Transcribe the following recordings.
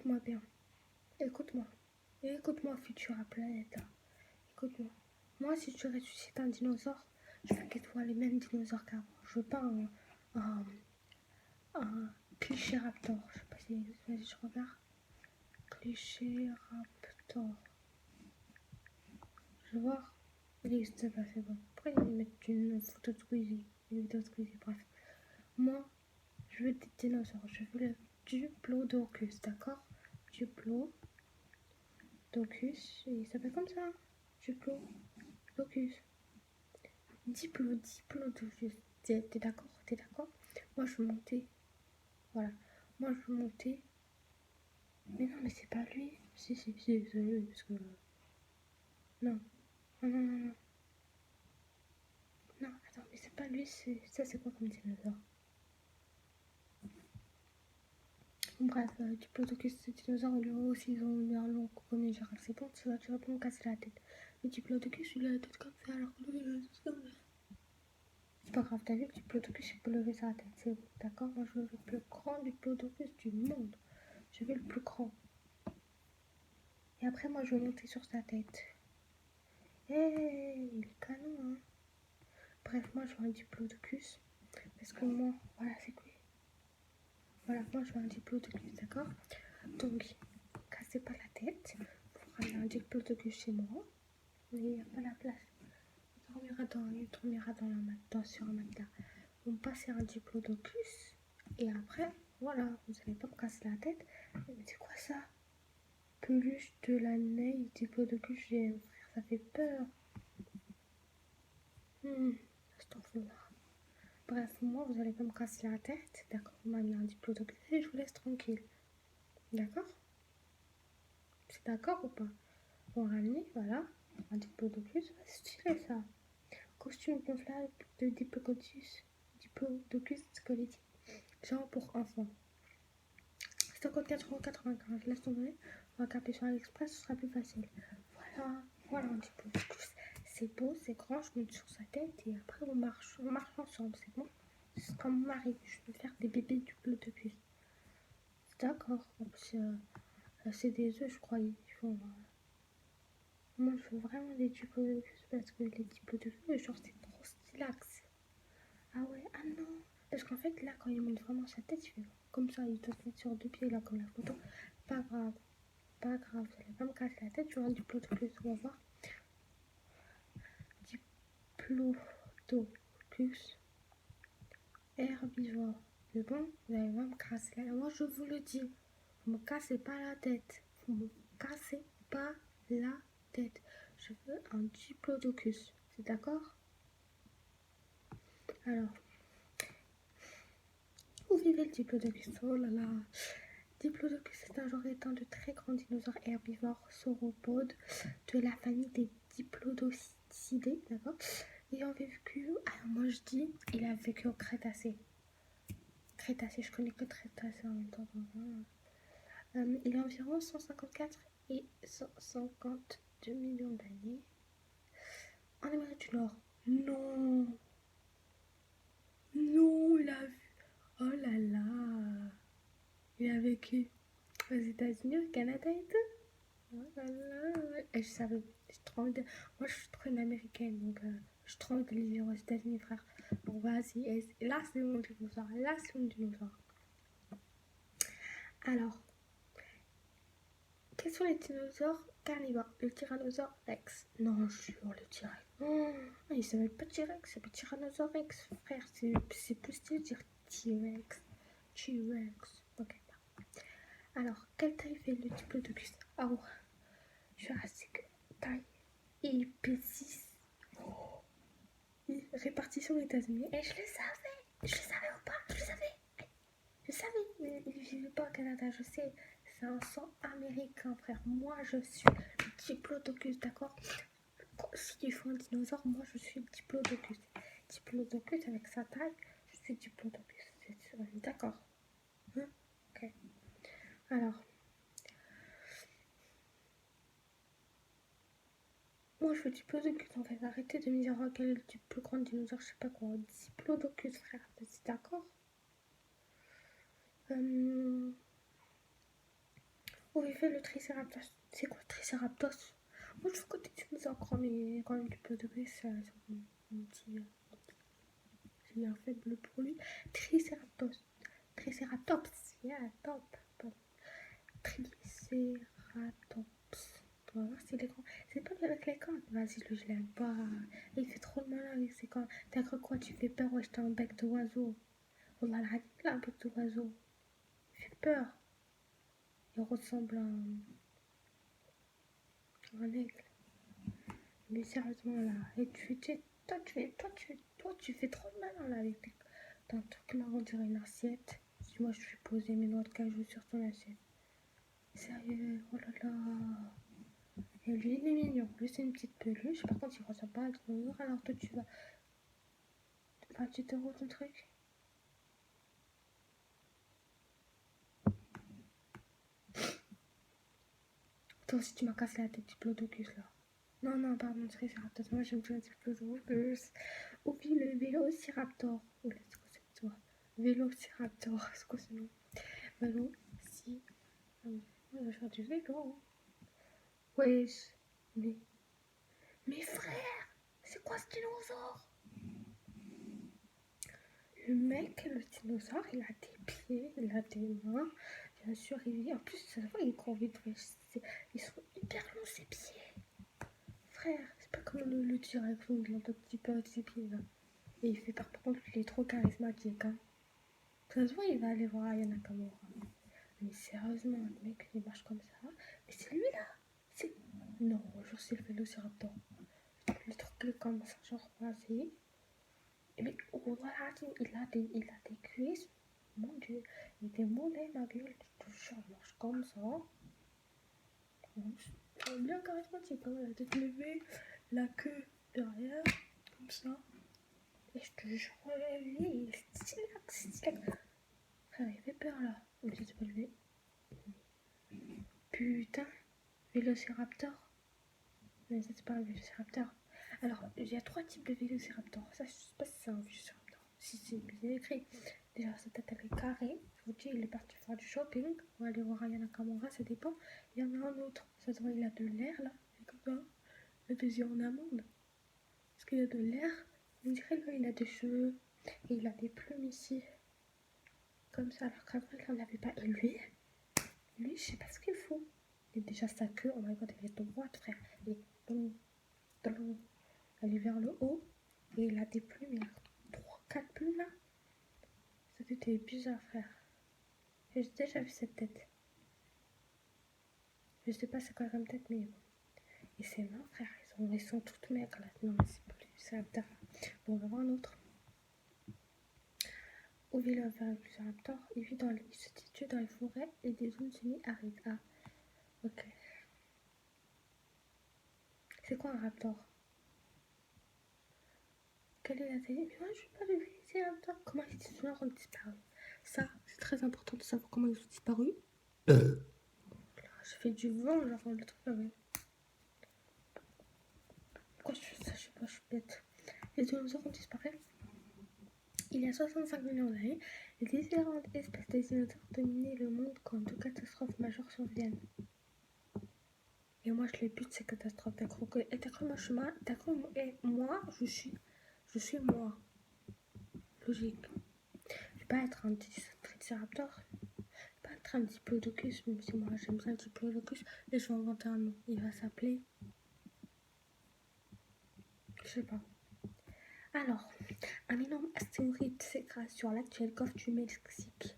écoute-moi bien. Écoute-moi. Écoute-moi, future planète. Écoute-moi. Moi, si tu ressuscites un dinosaure, je veux qu'il soit les mêmes dinosaures qu'avant. Je veux pas un Clichéraptor. Je sais pas si je regarde. Clichéraptor. Je vais voir. Il n'existe pas, c'est bon. Pourquoi ils mettent une photo de Squeezie, une vidéo de Squeezie, bref. Moi, je veux des dinosaures. Je veux le Diplodocus, d'accord? Diplodocus. Il s'appelle comme ça. Diplodocus. Diplodocus. T'es d'accord? T'es d'accord? Moi, je veux monter. Voilà. Moi, je veux monter. Mais non, mais c'est pas lui. Si, c'est lui. Parce que. Non. Non, non, non, non. Non, attends, mais c'est pas lui. Ça, c'est quoi comme dinosaure? Bref, Diplodocus, ce dinosaure, lui aussi, ils ont eu un long cou comme une girafe. C'est bon, tu vas pas me casser la tête. Le Diplodocus, il a la tête comme ça, alors que lui, il a la tête comme ça. C'est pas grave, t'as vu que Diplodocus, il peut lever sa tête, c'est bon, d'accord? Moi, je veux le plus grand Diplodocus du monde. Je veux le plus grand. Et après, moi, je veux monter sur sa tête. Hey, il est canon, hein? Bref, moi, je veux un Diplodocus. Parce que moi, voilà, c'est quoi? Voilà, moi, je veux un Diplodocus, d'accord? Donc, cassez pas la tête. Vous ramenez un Diplodocus chez moi. Mais il n'y a pas la place. Il dormira sur un matelas. On passera un Diplodocus. Et après, voilà, vous n'allez pas me casser la tête. Mais c'est quoi ça? Peluche de la neige, Diplodocus, frère, ça fait peur. Bref, moi, vous n'allez pas me casser la tête. D'accord, vous m'avez un Diplodocus et je vous laisse tranquille. D'accord? C'est d'accord ou pas? On ramener, voilà, un Diplodocus. C'est stylé ça. Costume gonflable de Diplodocus squelettique. Genre pour enfants. 54,95€. Laisse tomber. On va taper sur AliExpress, ce sera plus facile. Voilà un Diplodocus. C'est beau, c'est grand, je monte sur sa tête et après on marche ensemble, c'est bon? Ce sera mon mari, je vais faire des bébés Diplodocus. D'accord, c'est des œufs, je crois, ils font. Moi, je veux vraiment des Diplodocus parce que les Diplodocus, genre, c'est trop stylax. Ah ouais, ah non. Parce qu'en fait, là, quand il monte vraiment sa tête, il fait comme ça, il doit se mettre sur deux pieds, là, comme la photo. Pas grave, pas grave, vous allez pas me casser la tête, je veux un Diplodocus, on va voir. Diplodocus herbivore. C'est bon, vous allez pas me casser la tête. Moi, je vous le dis, vous me cassez pas la tête. Vous me cassez pas la tête. Je veux un Diplodocus, c'est d'accord? Alors, où vivait le Diplodocus? Oh là là. Diplodocus est un genre éteint de très grands dinosaures herbivores sauropodes de la famille des Diplodocidae, d'accord? Ayant vécu, alors moi je dis, il a vécu au Crétacé. Crétacé, je connais que Crétacé en même temps. Il a environ 154 et 152 millions d'années. En Amérique du Nord. Non, non, il a vu. Oh là là. Il a vécu aux États-Unis, au Canada et tout. Oh là là. Et je savais, j'ai trop envie de... Moi, je suis trop une américaine, donc j'ai trop envie de les vivre aux États-Unis, frère. Bon, vas-y. Et là, c'est mon dinosaure. Là, c'est mon dinosaure. Alors, quels sont les dinosaures carnivores? Le Tyrannosaure Rex. Non, je suis le T-Rex. Oh, il s'appelle pas T-Rex, il s'appelle Tyrannosaure Rex, frère. C'est plus stylé de dire T-Rex. T-Rex. Ok. Alors, quelle taille fait le Diplodocus? Oh, Jurassique taille IP6. Répartition aux États-Unis. Et je le savais. Je le savais ou pas? Je le savais. Je savais. Mais il ne vivait pas au Canada, je sais. C'est un sang américain, frère. Moi, je suis le Diplodocus, d'accord? Si tu fais un dinosaure, moi, je suis le Diplodocus. Diplodocus avec sa taille, je suis Diplodocus. D'accord. Hein? Ok. Alors. Moi, je veux Diplodocus, en fait. Arrêtez de me dire quel est le plus grand dinosaure, je sais pas quoi. Diplodocus, frère. C'est d'accord? Où vivait le Triceratops? C'est quoi le Triceratops? Moi, je veux côté tu nous apprends, mais quand même du peu de bruit, ça un petit. J'ai un faible pour lui. Triceratops. Triceratops. Yeah, top. Bon. Triceratops. On va voir s'il est grand. C'est pas lui avec les cornes. Vas-y, lui, je l'aime pas. Il fait trop de mal avec ses cornes. T'as cru quoi? Tu fais peur? Ouais, j'étais un bec d'oiseau. Oh là là, il a un bec d'oiseau. Il fait peur. Il ressemble à un aigle. Mais sérieusement, là. Et toi, tu fais trop de mal, là, avec ton truc là, on dirait une assiette. Si moi, je suis posée mes noix de cajou sur ton assiette. Sérieux, oh là là. Et lui, il est mignon. Lui, c'est une petite peluche. Par contre, il ressemble pas à être mignon. Alors, toi, tu vas. Enfin, tu te rends ton truc. Toi aussi, tu m'as cassé la tête, diplodocus, là. Non, non, pardon, Triceratops. Moi, j'aime bien diplodocus. Ou puis le vélociraptor. Oh là, c'est quoi cette histoire? Vélociraptor, c'est quoi ce nom? Bah non, si. On va faire du vélo. Wesh. Mais frère, c'est quoi ce dinosaure? Le mec, le dinosaure, il a des pieds, il a des mains. Bien sûr, en plus, ça se voit, il court vite. Ils sont hyper longs, ses pieds. Frère, c'est pas comme le T-Rex où il a un petit peu avec ses pieds là. Et il fait par contre, il est trop charismatique. Hein. Ça se voit, il va aller voir Aya Nakamura. Mais sérieusement, le mec, il marche comme ça. Mais c'est lui là. C'est. Non, genre, c'est le vélociraptor. Le truc comme ça, genre, vas-y. Mais oh, voilà, il a des cuisses. Mon dieu, il était mollets, ma gueule. Je te jure, il marche comme ça. C'est bien charismatique, hein, la tête levée, la queue derrière, comme ça. Et je te jure, lui, il est stylé. Frère, il fait peur là. Mais c'est pas levé. Putain, vélociraptor. Mais ça, c'est pas un vélociraptor. Alors, il y a 3 types de vélociraptor. Ça, je sais pas si c'est un vélociraptor. Si c'est bien écrit. Déjà, sa tête elle est carrée. Je vous dis, il est parti faire du shopping. On va aller voir Aya Nakamura, ça dépend. Il y en a un autre. Ça se voit, il a de l'air là. Et comme ça. Le deuxième en amande. Parce qu'il a de l'air. On dirait là, il a des cheveux. Et il a des plumes ici. Comme ça, alors qu'avant, il n'en avait pas. Et lui, je sais pas ce qu'il faut. Et déjà, sa queue, oh my god, elle est droite, frère. Elle est elle est vers le haut. Et il a des plumes. Il a 3-4 plumes là. Ça était bizarre, frère. J'ai déjà vu cette tête. Je sais pas c'est quoi comme tête, mais bon. Et ses mains, frère, ils sont toutes maigres là. Non, mais c'est pas lui, c'est Raptor. Bon, on va voir un autre. Ovilovaptor, il se situe dans les forêts et des zones semi-arides. Ah, ok. C'est quoi un raptor? Quelle est la taille? Mais moi, je veux pas le Velociraptor. Comment les dinosaures ont disparu? Ça, c'est très important de savoir comment ils ont disparu. Je fais du vent, genre le truc là. Pourquoi je fais ça? Je sais pas, je suis bête. Les dinosaures ont disparu. Il y a 65 millions d'années, les différentes espèces de dinosaures dominaient le monde quand deux catastrophes majeures surviennent. Et moi, je les bute ces catastrophes. T'as cru moi, je suis moi. T'as cru moi, je suis moi. Logique. Je vais pas être un triceraptor. Je vais pas être un diplodocus, même si moi, j'aime bien le diplodocus. Et je vais inventer un nom. Il va s'appeler... Je sais pas. Alors, un énorme astéroïde s'écrase sur l'actuel golfe du Mexique.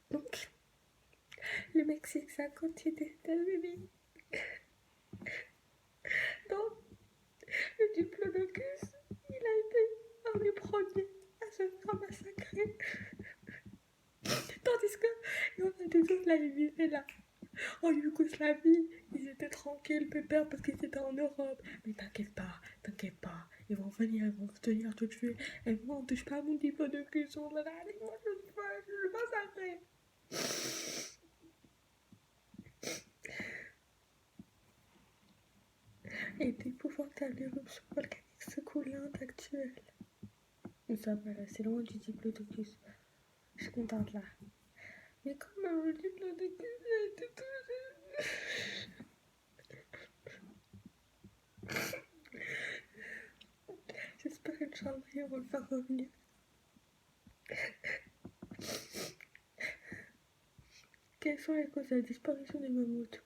Donc, le Mexique, c'est à côté des États-Unis. Donc, le diplodocus, il a été un des premiers à se faire massacrer. Tandis que il y en a des autres là, ils vivaient là. En Yougoslavie, ils étaient tranquilles, pépère, parce qu'ils étaient en Europe. Mais t'inquiète pas. Ils vont venir te tuer. Et moi, on touche pas à mon diplodocus. On va aller, moi, je le massacrer. Et d'épouvantables éruptions volcaniques secouent l'Inde actuelle. Mais ça va là, c'est loin du diplodocus. Je suis contente là. Mais comme le diplôme de cuisse a été touché. J'espère Inch'Allah, ils vont le faire revenir. Quelles sont les causes de la disparition des mammouths?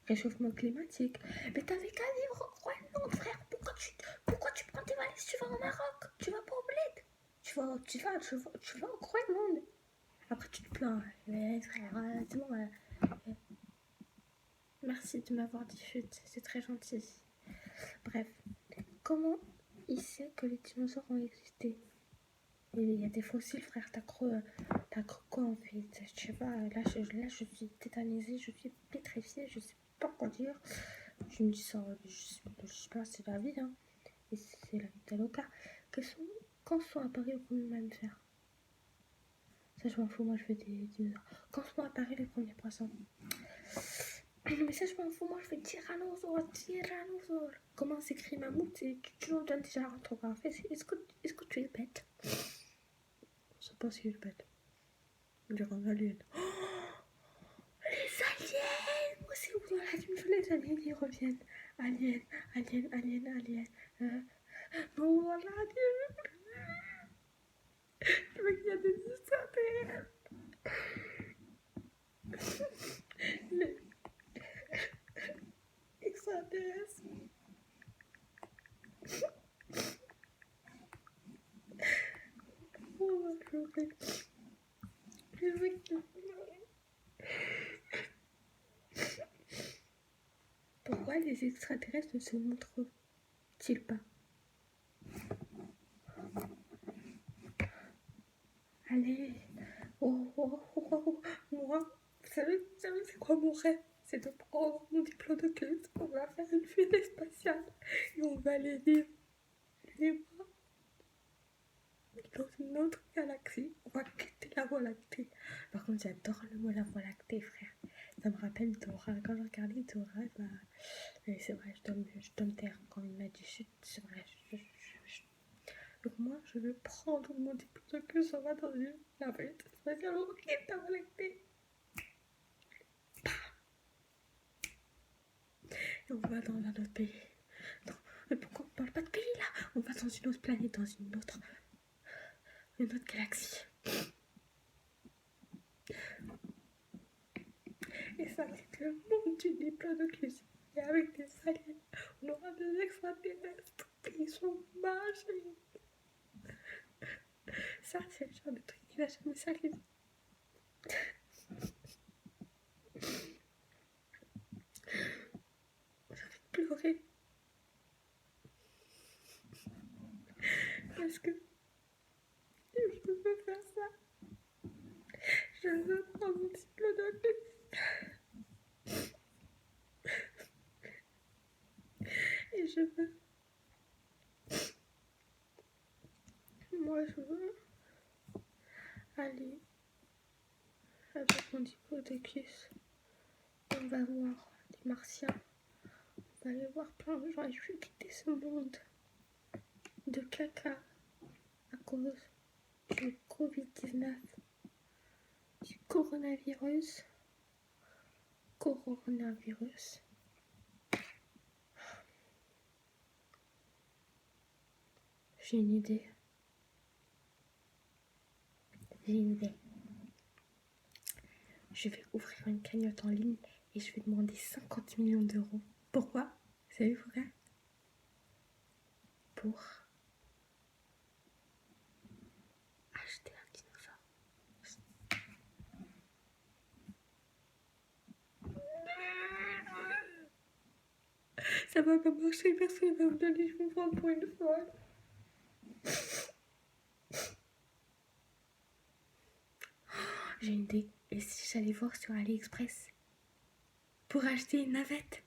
Réchauffement climatique. Mais t'avais qu'à vivre au Groenland, frère. Pourquoi tu prends tes valises? Tu vas au Maroc. Tu vas pas au bled. Tu vas au Groenland. Après, tu te plains. Mais frère, c'est bon. Merci de m'avoir dit chute. C'est très gentil. Bref. Comment il sait que les dinosaures ont existé? Il y a des fossiles, frère. T'as cru quoi en fait? Je sais pas. Là, je suis tétanisée. Je suis pétrifiée. Je sais pas quoi dire. Je me dis ça. Je sais pas, c'est la vie. Hein. Et c'est la vie d'Aloca. Quand sont apparus les premiers mammifères? Ça, je m'en fous. Moi, je fais des dinosaures. Quand sont apparus les premiers poissons? Mais ça, je m'en fous. Moi, je fais tyrannosaure. Comment s'écrit mammouth? Tu nous donnes déjà un truc à faire. Est-ce que tu es bête? Je sais pas si je suis bête. On dirait un alien. Les aliens! Moi, c'est où dans la vie les aliens ils reviennent? Alien. Non, voilà, Dieu. Je veux qu'il y a des extraterrestres. Les extraterrestres. Oh, ma pleurer. Je veux qu'il Pourquoi les extraterrestres ne se montrent-ils pas? Allez. Moi, vous savez c'est quoi mon rêve? C'est de prendre mon diplôme de classe. On va faire une fusée spatiale et on va aller vivre dans une autre galaxie. On va quitter la Voie lactée. Par contre, j'adore le mot la Voie lactée, frère. Ça me rappelle Dora. Quand je regardais Dora, c'est vrai, je dois me taire quand il m'a dit chut. C'est vrai, Donc moi, je vais prendre mon diplôme de classe. On va dans une navette spatiale. On quitte la Voie lactée. Et on va dans un autre pays. Non, mais pourquoi on parle pas de pays là? On va dans une autre planète, dans une autre galaxie. Et ça, c'est le monde du diplodocus. Et avec des aliens, on aura des extraterrestres. Ils sont magiques. Ça, c'est le genre de truc qui va jamais s'arriver. J'ai envie de pleurer. Parce que je veux faire ça. Je veux prendre mon diplodocus. Et je veux. Moi, je veux aller avec mon diplodocus. On va voir des martiens. On va aller voir plein de gens. Et je veux quitter ce monde de caca à cause du Covid-19, du coronavirus. J'ai une idée. Je vais ouvrir une cagnotte en ligne et je vais demander 50 millions d'euros. Pourquoi? Vous savez pourquoi? Pour acheter un dinosaure. Ça va pas marcher, personne va me donner, je vais me prendre pour une folle. J'ai une idée. Et si j'allais voir sur AliExpress pour acheter une navette?